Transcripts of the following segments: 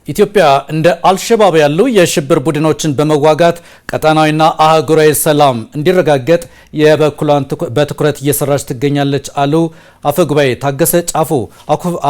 ኢትዮጵያ እንደ አልሸባብ ያሉ የሽብር ቡድኖችን በመዋጋት ቀጣናዊና አህጉራዊ ሰላም እንዲረጋገጥ የበኩሏን በትኩረት እየሰራች ትገኛለች አሉ አፈጉባኤ ታገሰ ጫፎ።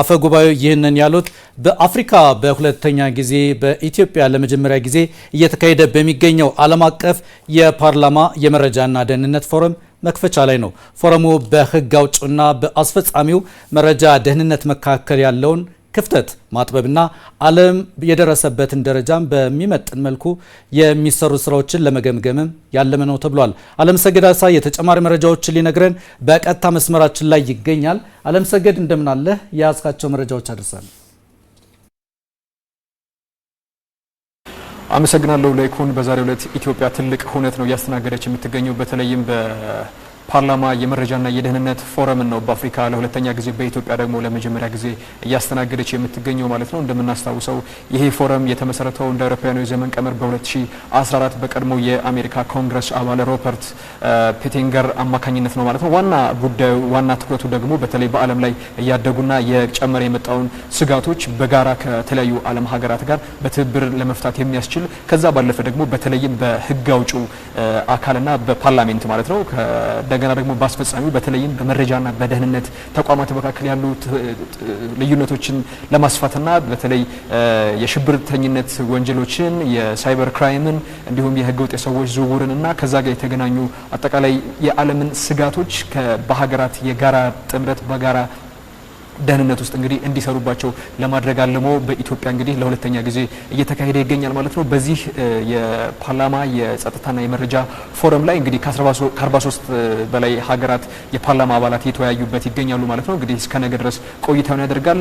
አፈጉባኤው ይህንን ያሉት በአፍሪካ በሁለተኛ ጊዜ በኢትዮጵያ ለመጀመሪያ ጊዜ እየተካሄደ በሚገኘው ዓለም አቀፍ የፓርላማ የመረጃና ደህንነት ፎረም መክፈቻ ላይ ነው። ፎረሙ በህግ አውጭና በአስፈጻሚው መረጃ ደህንነት መካከል ያለውን ክፍተት ማጥበብና ዓለም የደረሰበትን ደረጃም በሚመጥን መልኩ የሚሰሩ ስራዎችን ለመገምገምም ያለመ ነው ተብሏል። አለምሰገድ አሳ የተጨማሪ መረጃዎችን ሊነግረን በቀጥታ መስመራችን ላይ ይገኛል። አለምሰገድ እንደምን አለ? የያዝካቸው መረጃዎች አድርሰን። አመሰግናለሁ ለይኩን። በዛሬው ዕለት ኢትዮጵያ ትልቅ ሁነት ነው ያስተናገደች የምትገኘው። በተለይም ፓርላማ የመረጃና የደህንነት ፎረም ነው በአፍሪካ ለሁለተኛ ጊዜ በኢትዮጵያ ደግሞ ለመጀመሪያ ጊዜ እያስተናገደች የምትገኘው ማለት ነው። እንደምናስታውሰው ይሄ ፎረም የተመሰረተው እንደ አውሮፓውያኑ የዘመን ቀመር በ2014 በቀድሞ የአሜሪካ ኮንግረስ አባል ሮበርት ፔቲንገር አማካኝነት ነው ማለት ነው። ዋና ትኩረቱ ደግሞ በተለይ በዓለም ላይ እያደጉና የጨመረ የመጣውን ስጋቶች በጋራ ከተለያዩ ዓለም ሀገራት ጋር በትብብር ለመፍታት የሚያስችል ከዛ ባለፈ ደግሞ በተለይም በህግ አውጪው አካልና በፓርላሜንት ማለት ነው እንደገና ደግሞ በአስፈጻሚው በተለይም በመረጃና በደህንነት ተቋማት መካከል ያሉ ልዩነቶችን ለማስፋትና በተለይ የሽብርተኝነት ወንጀሎችን፣ የሳይበር ክራይምን እንዲሁም የህገወጥ የሰዎች ዝውውርን እና ከዛ ጋር የተገናኙ አጠቃላይ የዓለምን ስጋቶች በሀገራት የጋራ ጥምረት በጋራ ደህንነት ውስጥ እንግዲህ እንዲሰሩባቸው ለማድረግ አልሞ በኢትዮጵያ እንግዲህ ለሁለተኛ ጊዜ እየተካሄደ ይገኛል ማለት ነው። በዚህ የፓርላማ የጸጥታና የመረጃ ፎረም ላይ እንግዲህ ከ43 በላይ ሀገራት የፓርላማ አባላት እየተወያዩበት ይገኛሉ ማለት ነው። እንግዲህ እስከ ነገ ድረስ ቆይታውን ያደርጋል።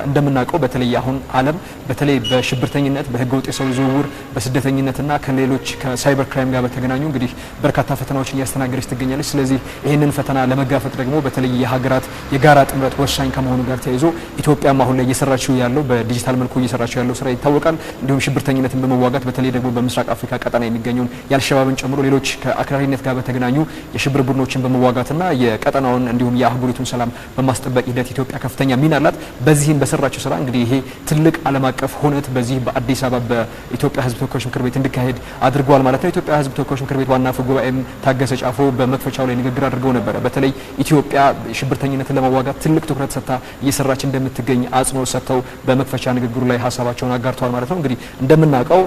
እንደምናውቀው በተለይ አሁን ዓለም በተለይ በሽብርተኝነት፣ በህገወጥ የሰው ዝውውር፣ በስደተኝነትና ከሌሎች ከሳይበር ክራይም ጋር በተገናኙ እንግዲህ በርካታ ፈተናዎችን እያስተናገደች ትገኛለች። ስለዚህ ይህንን ፈተና ለመጋፈጥ ደግሞ በተለይ የሀገራት የጋራ ጥምረት ወሳኝ ከመሆኑ ጋር ተያይዞ ኢትዮጵያም አሁን ላይ እየሰራችው ያለው በዲጂታል መልኩ እየሰራችው ያለው ስራ ይታወቃል። እንዲሁም ሽብርተኝነትን በመዋጋት በተለይ ደግሞ በምስራቅ አፍሪካ ቀጠና የሚገኙን የአልሸባብን ጨምሮ ሌሎች ከአክራሪነት ጋር በተገናኙ የሽብር ቡድኖችን በመዋጋትና የቀጠናውን እንዲሁም የአህጉሪቱን ሰላም በማስጠበቅ ሂደት ኢትዮጵያ ከፍተኛ ሚና አላት። በዚህም በሰራችው ስራ እንግዲህ ይሄ ትልቅ ዓለም አቀፍ ሁነት በዚህ በአዲስ አበባ በኢትዮጵያ ሕዝብ ተወካዮች ምክር ቤት እንዲካሄድ አድርጓል ማለት ነው። ኢትዮጵያ ሕዝብ ተወካዮች ምክር ቤት ዋና አፈ ጉባኤም ታገሰ ጫፎ በመክፈቻው ላይ ንግግር አድርገው ነበረ። በተለይ ኢትዮጵያ ሽብርተኝነትን ለመዋጋት ትልቅ ትኩረት ሰጥታ እየሰራች እንደምትገኝ አጽንኦት ሰጥተው በመክፈቻ ንግግሩ ላይ ሀሳባቸውን አጋርተዋል ማለት ነው። እንግዲህ እንደምናውቀው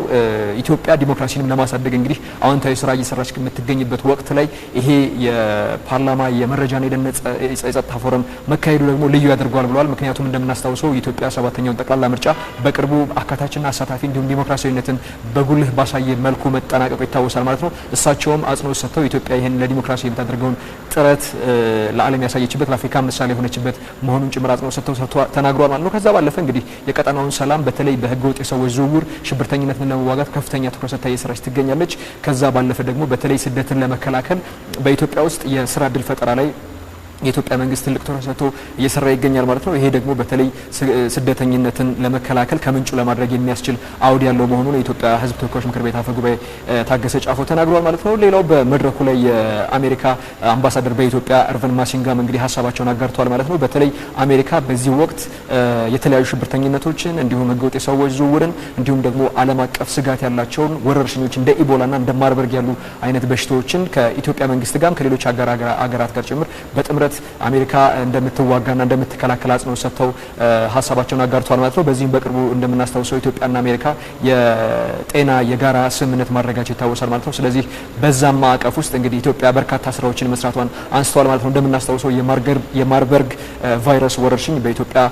ኢትዮጵያ ዲሞክራሲንም ለማሳደግ እንግዲህ አዎንታዊ ስራ እየሰራች የምትገኝበት ወቅት ላይ ይሄ የፓርላማ የመረጃና የደህንነት የጸጥታ ፎረም መካሄዱ ደግሞ ልዩ ያደርገዋል ብለዋል። ምክንያቱም እንደምናስታውሰው የኢትዮጵያ 7ኛውን ጠቅላላ ምርጫ በቅርቡ አካታችና አሳታፊ እንዲሁም ዲሞክራሲያዊነትን በጉልህ ባሳየ መልኩ መጠናቀቁ ይታወሳል ማለት ነው። እሳቸውም አጽንኦት ሰጥተው ኢትዮጵያ ይሄን ለዲሞክራሲ የምታደርገውን ጥረት ለዓለም ያሳየችበት ለአፍሪካ ምሳሌ የሆነችበት መሆኑን ጭምር አጽንኦት ሰጥተው ተናግሯል ማለት ነው። ከዛ ባለፈ እንግዲህ የቀጠናውን ሰላም በተለይ በህገወጥ የሰዎች ዝውውር ሽብርተኝነትን ለመዋጋት ከፍተኛ ትኩረት ሰጥታ እየሰራች ትገኛለች። ከዛ ባለፈ ደግሞ በተለይ ስደትን ለመከላከል በኢትዮጵያ ውስጥ የስራ እድል ፈጠራ ላይ የኢትዮጵያ መንግስት ትልቅ ትኩረት ሰጥቶ እየሰራ ይገኛል ማለት ነው። ይሄ ደግሞ በተለይ ስደተኝነትን ለመከላከል ከምንጩ ለማድረግ የሚያስችል አውድ ያለው መሆኑን የኢትዮጵያ ሕዝብ ተወካዮች ምክር ቤት አፈ ጉባኤ ታገሰ ጫፎ ተናግሯል ማለት ነው። ሌላው በመድረኩ ላይ የአሜሪካ አምባሳደር በኢትዮጵያ እርቨን ማሲንጋም እንግዲህ ሀሳባቸውን አጋርተዋል ማለት ነው። በተለይ አሜሪካ በዚህ ወቅት የተለያዩ ሽብርተኝነቶችን እንዲሁም ህገወጥ የሰዎች ዝውውርን እንዲሁም ደግሞ ዓለም አቀፍ ስጋት ያላቸውን ወረርሽኞች እንደ ኢቦላና እንደ ማርበርግ ያሉ አይነት በሽታዎችን ከኢትዮጵያ መንግስት ጋርም ከሌሎች አገራት ጋር ጭምር በጥምረት አሜሪካ እንደምትዋጋና እንደምትከላከል አጽንኦት ሰጥተው ሀሳባቸውን አጋርተዋል ማለት ነው። በዚህም በቅርቡ እንደምናስታውሰው ኢትዮጵያና አሜሪካ የጤና የጋራ ስምምነት ማድረጋቸው ይታወሳል ማለት ነው። ስለዚህ በዛም ማዕቀፍ ውስጥ እንግዲህ ኢትዮጵያ በርካታ ስራዎችን መስራቷን አንስተዋል ማለት ነው። እንደምናስታውሰው የማርበርግ ቫይረስ ወረርሽኝ በኢትዮጵያ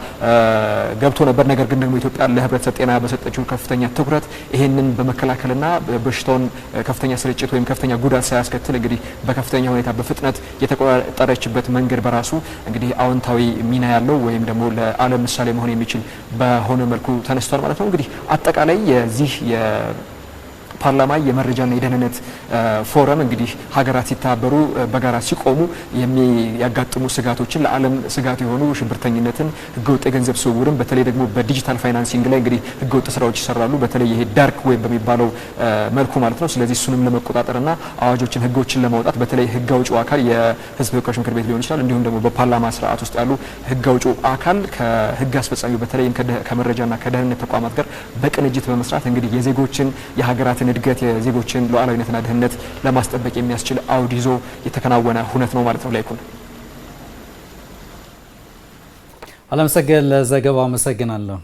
ገብቶ ነበር። ነገር ግን ደግሞ ኢትዮጵያ ለህብረተሰብ ጤና በሰጠችው ከፍተኛ ትኩረት ይሄንን በመከላከልና በሽታውን ከፍተኛ ስርጭት ወይም ከፍተኛ ጉዳት ሳያስከትል እንግዲህ በከፍተኛ ሁኔታ በፍጥነት የተቆጣጠረችበት መንገድ በራሱ እንግዲህ አዎንታዊ ሚና ያለው ወይም ደግሞ ለዓለም ምሳሌ መሆን የሚችል በሆነ መልኩ ተነስቷል ማለት ነው። እንግዲህ አጠቃላይ የዚህ ፓርላማ የመረጃና የደህንነት ፎረም እንግዲህ ሀገራት ሲተባበሩ በጋራ ሲቆሙ የሚያጋጥሙ ስጋቶችን ለዓለም ስጋት የሆኑ ሽብርተኝነትን፣ ህገወጥ የገንዘብ ዝውውርን በተለይ ደግሞ በዲጂታል ፋይናንሲንግ ላይ እንግዲህ ህገወጥ ስራዎች ይሰራሉ። በተለይ ይሄ ዳርክ ዌብ በሚባለው መልኩ ማለት ነው። ስለዚህ እሱንም ለመቆጣጠርና አዋጆችን ህጎችን ለማውጣት በተለይ ህግ አውጪው አካል የህዝብ ተወካዮች ምክር ቤት ሊሆን ይችላል፣ እንዲሁም ደግሞ በፓርላማ ስርዓት ውስጥ ያሉ ህግ አውጪው አካል ከህግ አስፈጻሚው በተለይም ከመረጃና ከደህንነት ተቋማት ጋር በቅንጅት በመስራት እንግዲህ የዜጎችን የሀገራትን እድገት የዜጎችን ሉዓላዊነትና ደህንነት ለማስጠበቅ የሚያስችል አውድ ይዞ የተከናወነ ሁነት ነው ማለት ነው። ላይኩን አለምሰገድ ለዘገባው አመሰግናለሁ።